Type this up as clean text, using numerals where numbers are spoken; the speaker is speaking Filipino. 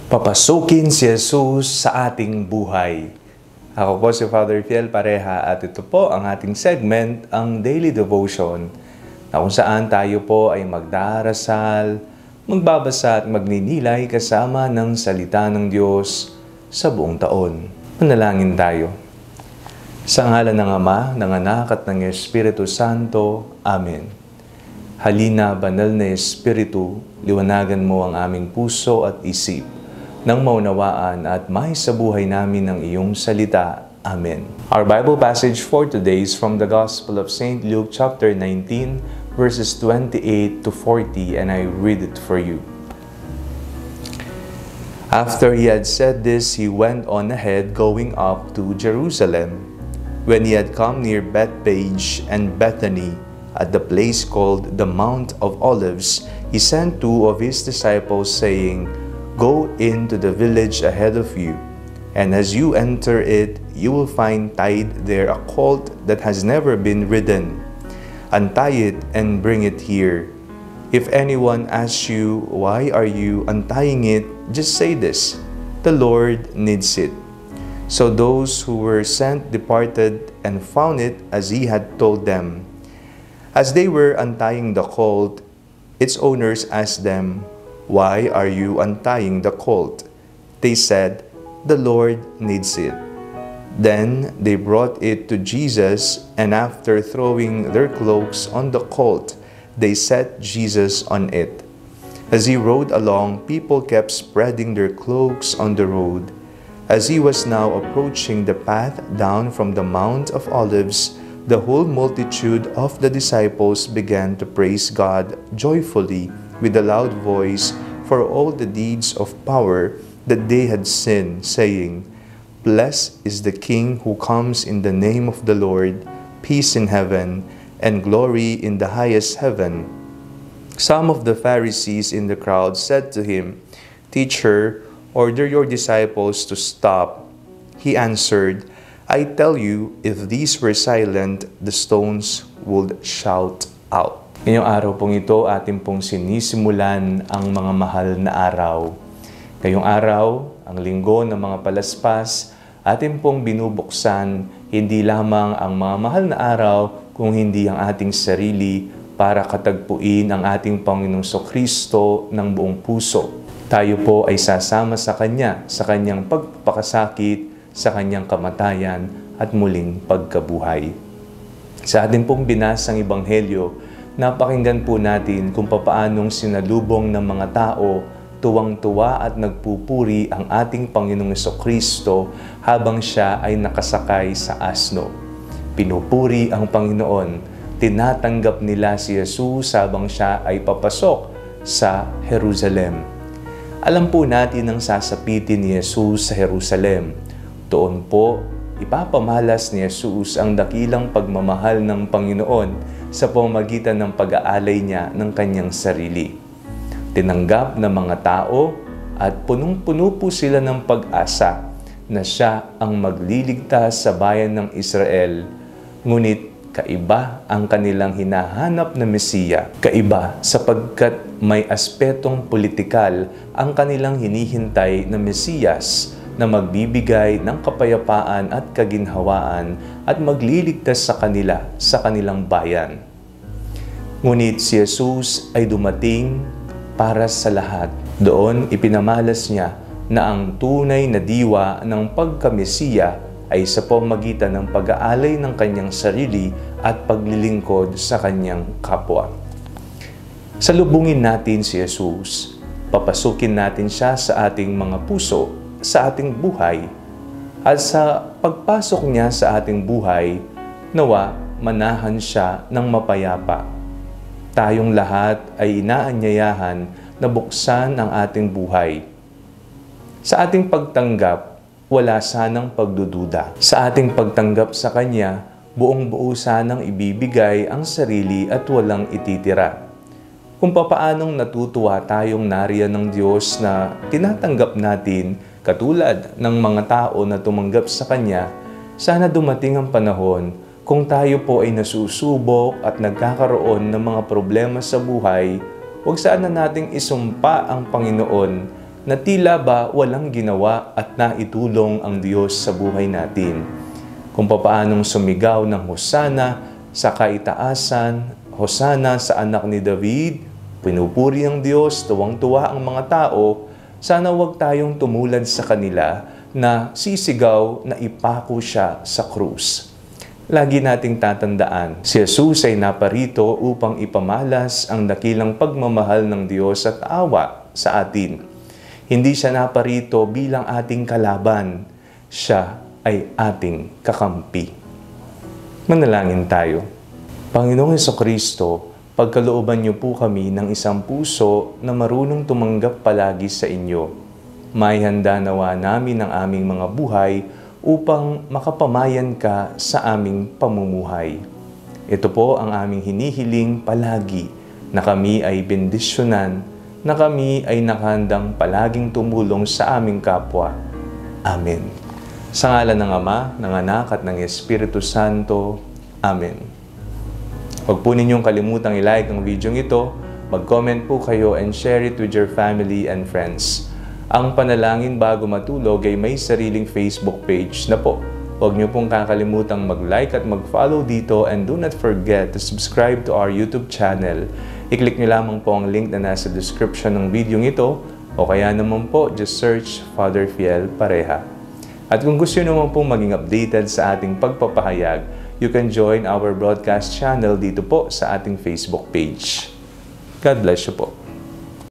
Papasukin si Jesus sa ating buhay. Ako po si Father Fiel Pareha at ito po ang ating segment, ang Daily Devotion, na kung saan tayo po ay magdarasal, magbabasa at magninilay kasama ng salita ng Diyos sa buong taon. Manalangin tayo. Sa ngalan ng Ama, ng Anak at ng Espiritu Santo. Amen. Halina, banal na Espiritu, liwanagan mo ang aming puso at isip, nang maunawaan at maisabuhay namin ng iyong salita. Amen. Our Bible passage for today is from the Gospel of St. Luke chapter 19, verses 28 to 40, and I read it for you. After he had said this, he went on ahead, going up to Jerusalem. When he had come near Bethphage and Bethany, at the place called the Mount of Olives, he sent two of his disciples, saying, "Go into the village ahead of you, and as you enter it, you will find tied there a colt that has never been ridden. Untie it and bring it here. If anyone asks you, 'Why are you untying it?' just say this, 'The Lord needs it.'" So those who were sent departed and found it as he had told them. As they were untying the colt, its owners asked them, "Why are you untying the colt?" They said, "The Lord needs it." Then they brought it to Jesus, and after throwing their cloaks on the colt, they set Jesus on it. As he rode along, people kept spreading their cloaks on the road. As he was now approaching the path down from the Mount of Olives, the whole multitude of the disciples began to praise God joyfully with a loud voice for all the deeds of power that they had seen, saying, "Blessed is the King who comes in the name of the Lord, peace in heaven, and glory in the highest heaven." Some of the Pharisees in the crowd said to him, "Teacher, order your disciples to stop." He answered, "I tell you, if these were silent, the stones would shout out." Ngayong araw pong ito, atin pong sinisimulan ang mga mahal na araw. Ngayong araw, ang linggo ng mga palaspas, atin pong binubuksan hindi lamang ang mga mahal na araw, kung hindi ang ating sarili para katagpuin ang ating Panginoong Kristo ng buong puso. Tayo po ay sasama sa Kanya, sa Kanyang pagpapakasakit, sa Kanyang kamatayan at muling pagkabuhay. Sa atin pong binasang Ebanghelyo, napakinggan po natin kung papaanong sinalubong ng mga tao, tuwang-tuwa at nagpupuri ang ating Panginoong Kristo habang siya ay nakasakay sa asno. Pinupuri ang Panginoon, tinatanggap nila si Jesus habang siya ay papasok sa Jerusalem. Alam po natin ang sasapitin ni Jesus sa Jerusalem. Doon po, ipapamalas ni Jesus ang dakilang pagmamahal ng Panginoon sa pamamagitan ng pag-aalay niya ng kanyang sarili. Tinanggap ng mga tao at punong-puno po sila ng pag-asa na siya ang magliligtas sa bayan ng Israel. Ngunit kaiba ang kanilang hinahanap na Mesiya. Kaiba sapagkat may aspetong politikal ang kanilang hinihintay na Mesiyas na magbibigay ng kapayapaan at kaginhawaan at magliligtas sa kanila sa kanilang bayan. Ngunit si Jesus ay dumating para sa lahat. Doon ipinamalas niya na ang tunay na diwa ng pagka-Mesiya ay sa pamamagitan ng pag-aalay ng kanyang sarili at paglilingkod sa kanyang kapwa. Salubungin natin si Jesus. Papasukin natin siya sa ating mga puso, sa ating buhay, at sa pagpasok niya sa ating buhay, nawa manahan siya ng mapayapa. Tayong lahat ay inaanyayahan na buksan ang ating buhay. Sa ating pagtanggap, wala sanang pagdududa. Sa ating pagtanggap sa Kanya, buong-buo sanang ibibigay ang sarili at walang ititira. Kung papaanong natutuwa tayong nariyan ng Diyos na tinatanggap natin, katulad ng mga tao na tumanggap sa Kanya, sana dumating ang panahon kung tayo po ay nasusubok at nagkakaroon ng mga problema sa buhay, huwag sana nating isumpa ang Panginoon na tila ba walang ginawa at naitulong ang Diyos sa buhay natin. Kung papaanong sumigaw ng Hosana sa kaitaasan, Hosana sa anak ni David, pinupuri ng Diyos, tuwang-tuwa ang mga tao, sana huwag tayong tumulad sa kanila na sisigaw na ipako siya sa krus. Lagi nating tatandaan, si Jesus ay naparito upang ipamalas ang dakilang pagmamahal ng Diyos at awa sa atin. Hindi siya naparito bilang ating kalaban, siya ay ating kakampi. Manalangin tayo. Panginoong Jesucristo, pagkalooban niyo po kami ng isang puso na marunong tumanggap palagi sa inyo. May handa nawa namin ang aming mga buhay upang makapamayan ka sa aming pamumuhay. Ito po ang aming hinihiling palagi, na kami ay bendisyonan, na kami ay nakahandang palaging tumulong sa aming kapwa. Amen. Sa ngalan ng Ama, ng Anak at ng Espiritu Santo. Amen. Huwag po ninyong kalimutang i-like ang video ito, mag-comment po kayo and share it with your family and friends. Ang Panalangin Bago Matulog ay may sariling Facebook page na po. Huwag niyo pong kakalimutang mag-like at mag-follow dito, and do not forget to subscribe to our YouTube channel. I-click niyo lamang po ang link na nasa description ng video ito, o kaya naman po just search Father Fiel Pareha. At kung gusto niyo naman pong maging updated sa ating pagpapahayag, you can join our broadcast channel dito po sa ating Facebook page. God bless you po.